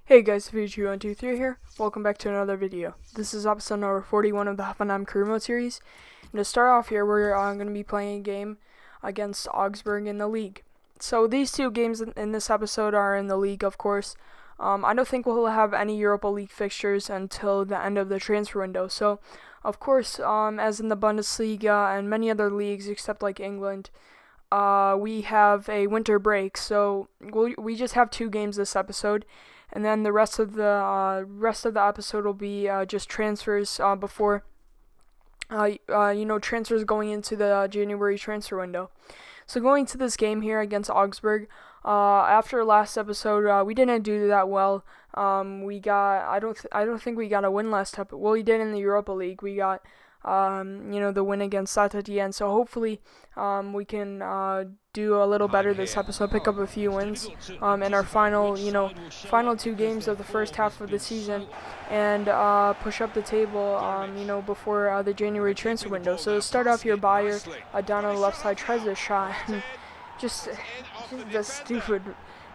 Hey guys, VG123 here. Welcome back to another video. This is episode number 41 of the Hoffenheim career mode series. And to start off here, we're going to be playing a game against Augsburg in the league. So these two games in this episode are in the league, of course. I don't think we'll have any Europa League fixtures until the end of the transfer window. So, of course, as in the Bundesliga and many other leagues except like England, we have a winter break. So we just have two games this episode. And then the rest of the episode will be just transfers before transfers going into the January transfer window. So going to this game here against Augsburg, after last episode, we didn't do that well. I don't think we got a win last episode. Well, we did in the Europa League. We got the win against Saint-Étienne. So hopefully we can do a little better this episode, pick up a few wins in our final two games of the first half of the season, and push up the table before the January transfer window. So to start off here, Bayer down on the left side tries a shot, just the stupid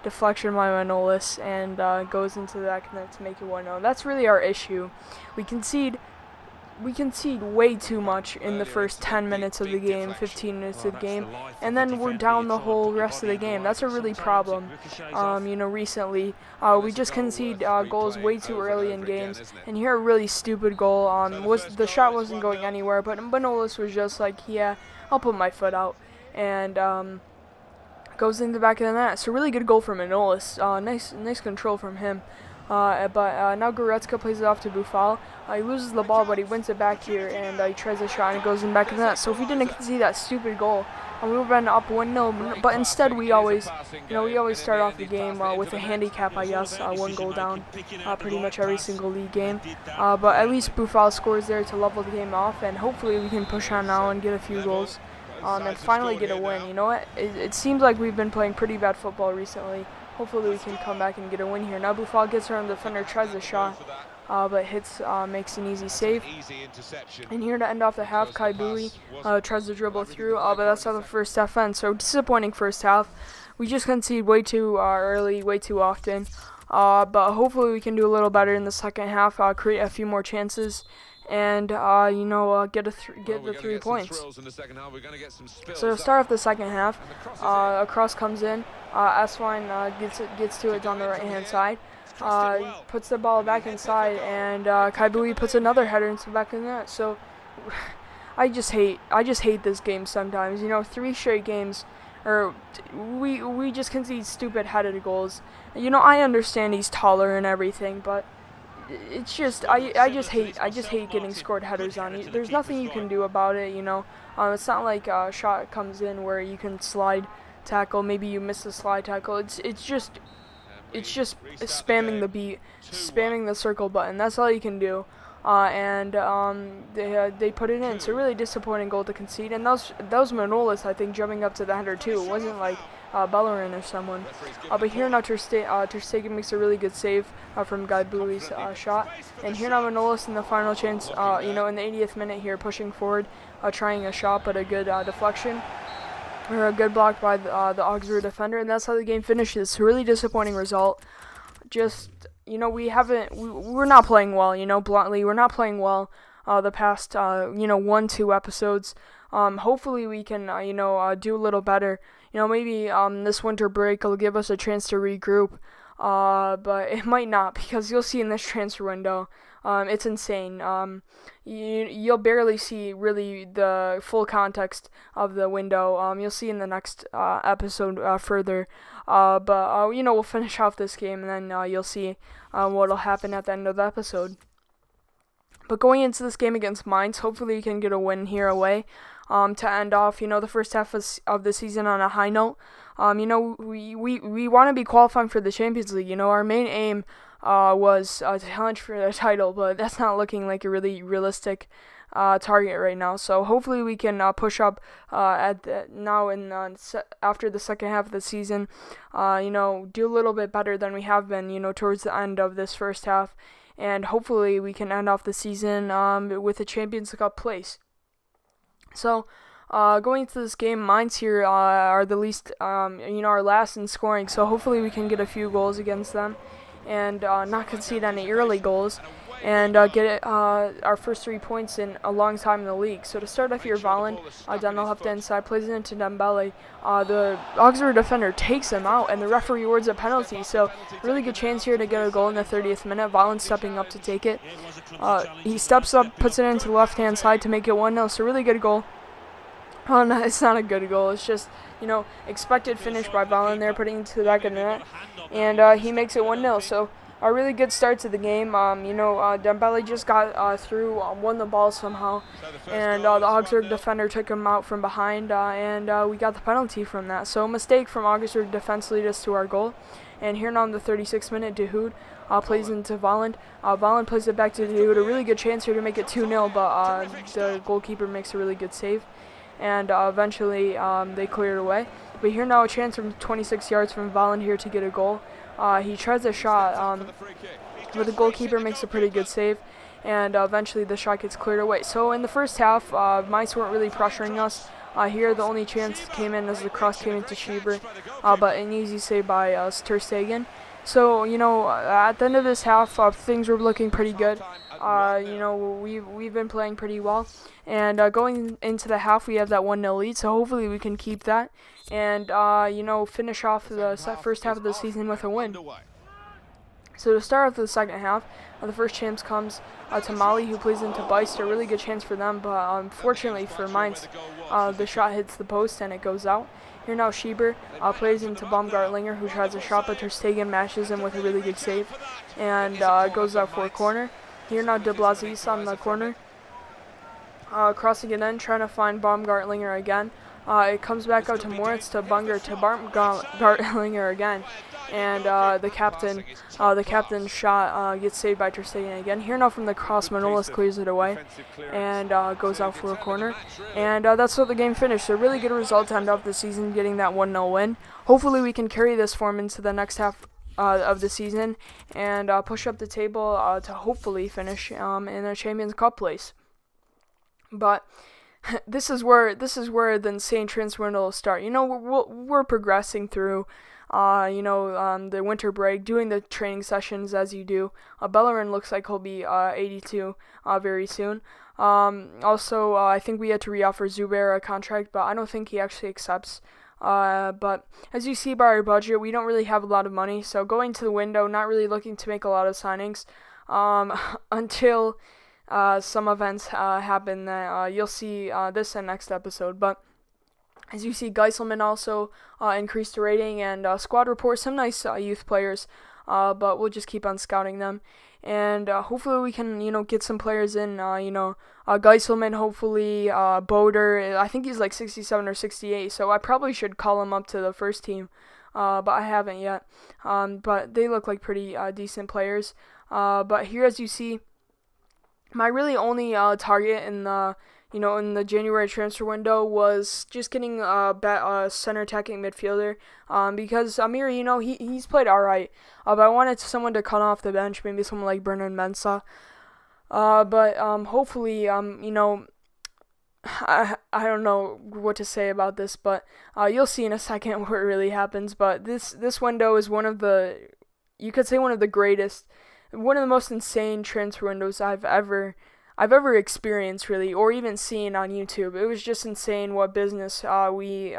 deflection by Manolis, and goes into the back net to make it 1-0. That's really our issue. We concede way too much in the first 10 minutes of the game, 15 minutes of the game, and then we're down the whole rest of the game. That's a really problem. Recently, we just concede goals way too early in games, and here a really stupid goal. The shot wasn't going anywhere, but Manolis was just like, yeah, I'll put my foot out, and goes in the back of the net. So really good goal from Manolis. Nice control from him. But now Goretzka plays it off to Buffal. He loses the ball, but he wins it back here, and he tries a shot and it goes in the back of the net. So if we didn't concede that stupid goal, we would have been up 1-0. But instead, we always start off the game with a handicap, I guess, one goal down, pretty much every single league game. But at least Buffal scores there to level the game off, and hopefully we can push on now and get a few goals, and finally get a win. You know what? It seems like we've been playing pretty bad football recently. Hopefully we can come back and get a win here. Now Buffal gets around the defender, tries the shot, but hits, makes an easy save. And here to end off the half, Kai Bui tries to dribble through, but that's how the first half ends. So disappointing first half. We just concede way too early, way too often. But hopefully we can do a little better in the second half, create a few more chances, and get the 3 points. So to start off the second half, a cross comes in. Aswine gets to it on the right hand side, puts the ball back inside, and Kai Bui puts another header into the back of the net. So I just hate this game sometimes. 3 straight games, or we just concede stupid headed goals. I understand he's taller and everything, but it's just I just hate getting scored headers on. There's nothing you can do about it. It's not like a shot comes in where you can slide tackle. Maybe you miss the slide tackle. It's just spamming the beat, spamming the circle button. That's all you can do. They put it in. So really disappointing goal to concede. And that was Manolis, I think, jumping up to the header too. It wasn't like Bellerin or someone. But here now Ter Stegen makes a really good save from Kai Bui's shot. And here now Manolis in the final chance, in the 80th minute here, pushing forward, trying a shot, but a good deflection. Or a good block by the Augsburg defender, and that's how the game finishes. So really disappointing result. Just, we're not playing well, bluntly. We're not playing well the past, 1-2 episodes. Hopefully we can, do a little better. Maybe this winter break will give us a chance to regroup. But it might not, because you'll see in this transfer window, it's insane. You'll barely see really the full context of the window. You'll see in the next episode further. But we'll finish off this game, and then you'll see what'll happen at the end of the episode. But going into this game against Mainz, hopefully we can get a win here away. To end off, the first half of the season on a high note. We want to be qualifying for the Champions League. Our main aim was to challenge for the title, but that's not looking like a really realistic target right now. So hopefully we can push up after the second half of the season. Do a little bit better than we have been. Towards the end of this first half, and hopefully we can end off the season with a Champions Cup place. So, going into this game, Mainz here are the least, are last in scoring. So hopefully we can get a few goals against them, and not concede any early goals, and get our first 3 points in a long time in the league. So to start off here, Volland down the left-hand side plays it into Dembele. The Augsburg defender takes him out, and the referee awards a penalty. So really good chance here to get a goal in the 30th minute. Volland stepping up to take it. He steps up, puts it into the left-hand side to make it 1-0. So really good goal. Oh, no, it's not a good goal. It's just, expected finish by Volland there, putting it to the back of the net. And he makes it 1-0. So a really good start to the game. Dembele just got through, won the ball somehow. And the Augsburg defender took him out from behind. And we got the penalty from that. So a mistake from Augsburg defense lead us to our goal. And here now in the 36th minute, De Hood plays into Volland. Volland plays it back to De Hood. A really good chance here to make it 2-0. But the goalkeeper makes a really good save. And eventually they clear it away. But here now a chance from 26 yards from Volland here to get a goal. He tries a shot, but the goalkeeper makes a pretty good save, and eventually the shot gets cleared away. So in the first half, Mainz weren't really pressuring us. Here the only chance came in as the cross came into Schieber, but an easy save by Ter Stegen. So, at the end of this half, things were looking pretty good. We've been playing pretty well. And going into the half, we have that 1-0 lead, so hopefully we can keep that. And, finish off the first half of the season with a win. So to start off the second half, the first chance comes to Mali, who plays into Beist. A really good chance for them, but unfortunately for Mainz, the shot hits the post and it goes out. Here now Schieber plays into Baumgartlinger, who tries a shot, but Ter Stegen matches him with a really good save, and goes out for a corner. Here now De Blazis on the corner, crossing it in, trying to find Baumgartlinger again. It comes back out to Moritz, to Bunger, to Baumgartlinger again, and the captain's shot gets saved by Ter Stegen again. Here now from the cross, Manolas clears it away and goes out for a corner. And that's what the game finished. A really good result to end off the season, getting that 1-0 win. Hopefully we can carry this form into the next half of the season and push up the table to hopefully finish in a Champions Cup place. But this is where the insane transfer window will start. We're progressing through, the winter break, doing the training sessions as you do. Bellerin looks like he'll be 82 very soon. Also, I think we had to reoffer Zubair a contract, but I don't think he actually accepts. But as you see by our budget, we don't really have a lot of money. So going to the window, not really looking to make a lot of signings until some events happen that you'll see this and next episode. But as you see, Geiselman also increased the rating, and squad report some nice youth players, but we'll just keep on scouting them. And hopefully we can, get some players in, Geiselman, hopefully, Boder, I think he's like 67 or 68, so I probably should call him up to the first team, but I haven't yet. But they look like pretty decent players. But here, as you see, my really only target in the January transfer window was just getting a center attacking midfielder, because Amir, he's played alright, but I wanted someone to cut off the bench, maybe someone like Bernard Mensah, but hopefully, I don't know what to say about this, but you'll see in a second what really happens. But this window is one of the greatest, one of the most insane transfer windows I've ever experienced, really, or even seen on YouTube. It was just insane what business we'll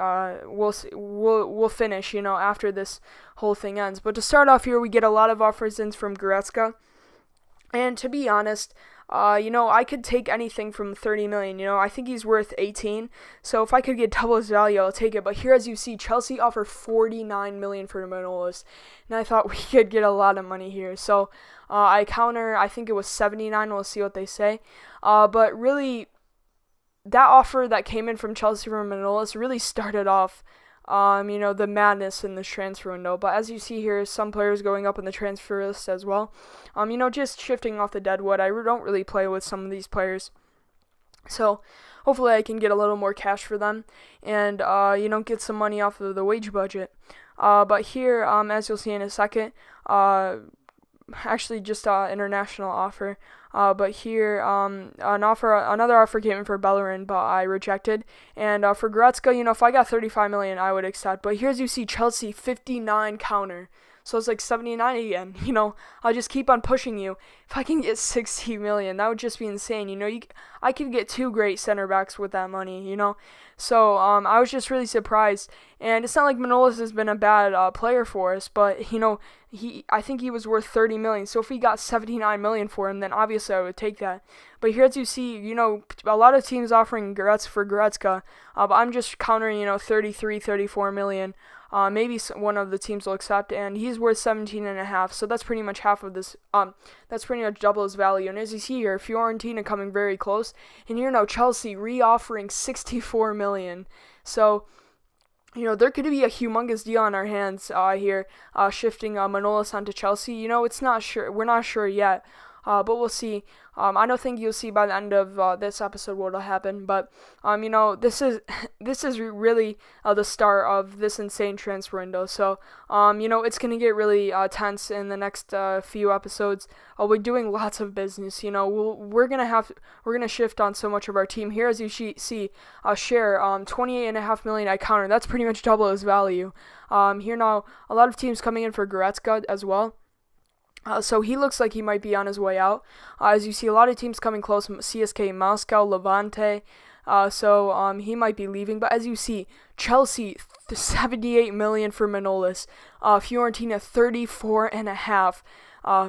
finish, after this whole thing ends. But to start off here, we get a lot of offers in from Goretzka, and to be honest, I could take anything from 30 million. I think he's worth 18. So if I could get double his value, I'll take it. But here, as you see, Chelsea offer 49 million for Manolas, and I thought we could get a lot of money here. So I think it was 79. We'll see what they say. But really, that offer that came in from Chelsea for Manolas really started off, the madness in this transfer window. But as you see here, some players going up in the transfer list as well. Just shifting off the deadwood. I don't really play with some of these players, so hopefully I can get a little more cash for them and get some money off of the wage budget. But here, as you'll see in a second, actually just international offer. But here, another offer came in for Bellerin, but I rejected. And for Goretzka, if I got 35 million, I would accept. But here, as you see, Chelsea 59 counter. So it's like 79 again. I'll just keep on pushing you. If I can get 60 million, that would just be insane. I could get 2 great center backs with that money. So I was just really surprised. And it's not like Manolas has been a bad player for us, but I think he was worth 30 million. So if we got 79 million for him, then obviously I would take that. But here, as you see, a lot of teams offering Goretzka, but I'm just countering, 33, 34 million. Maybe one of the teams will accept, and he's worth 17.5. So that's pretty much half of this. That's pretty much double his value. And as you see here, Fiorentina coming very close, and here now Chelsea re-offering 64 million. So there could be a humongous deal on our hands here, shifting Manolas onto Chelsea. It's not sure. We're not sure yet, but we'll see. I don't think you'll see by the end of this episode what'll happen, but this is really the start of this insane transfer window. So it's gonna get really tense in the next few episodes. We're doing lots of business. We're gonna shift on so much of our team here. As you see, share 28.5 million. I counter. That's pretty much double his value. Here now, a lot of teams coming in for Goretzka as well. So he looks like he might be on his way out. As you see, a lot of teams coming close. CSK Moscow, Levante. So he might be leaving. But as you see, Chelsea, 78 million for Manolas. Fiorentina, 34.5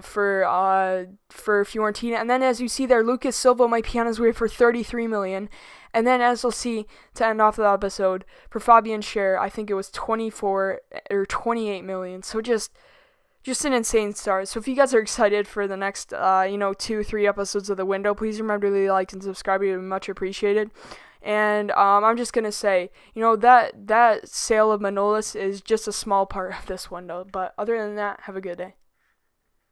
for Fiorentina. And then as you see there, Lucas Silva might be on his way for 33 million. And then as we'll see to end off the episode, for Fabian Schär, I think it was 24 or 28 million. So just an insane start. So if you guys are excited for the next, 2-3 episodes of The Window, please remember to leave a like and subscribe. It would be much appreciated. And I'm just going to say, that sale of Manolas is just a small part of this window. But other than that, have a good day.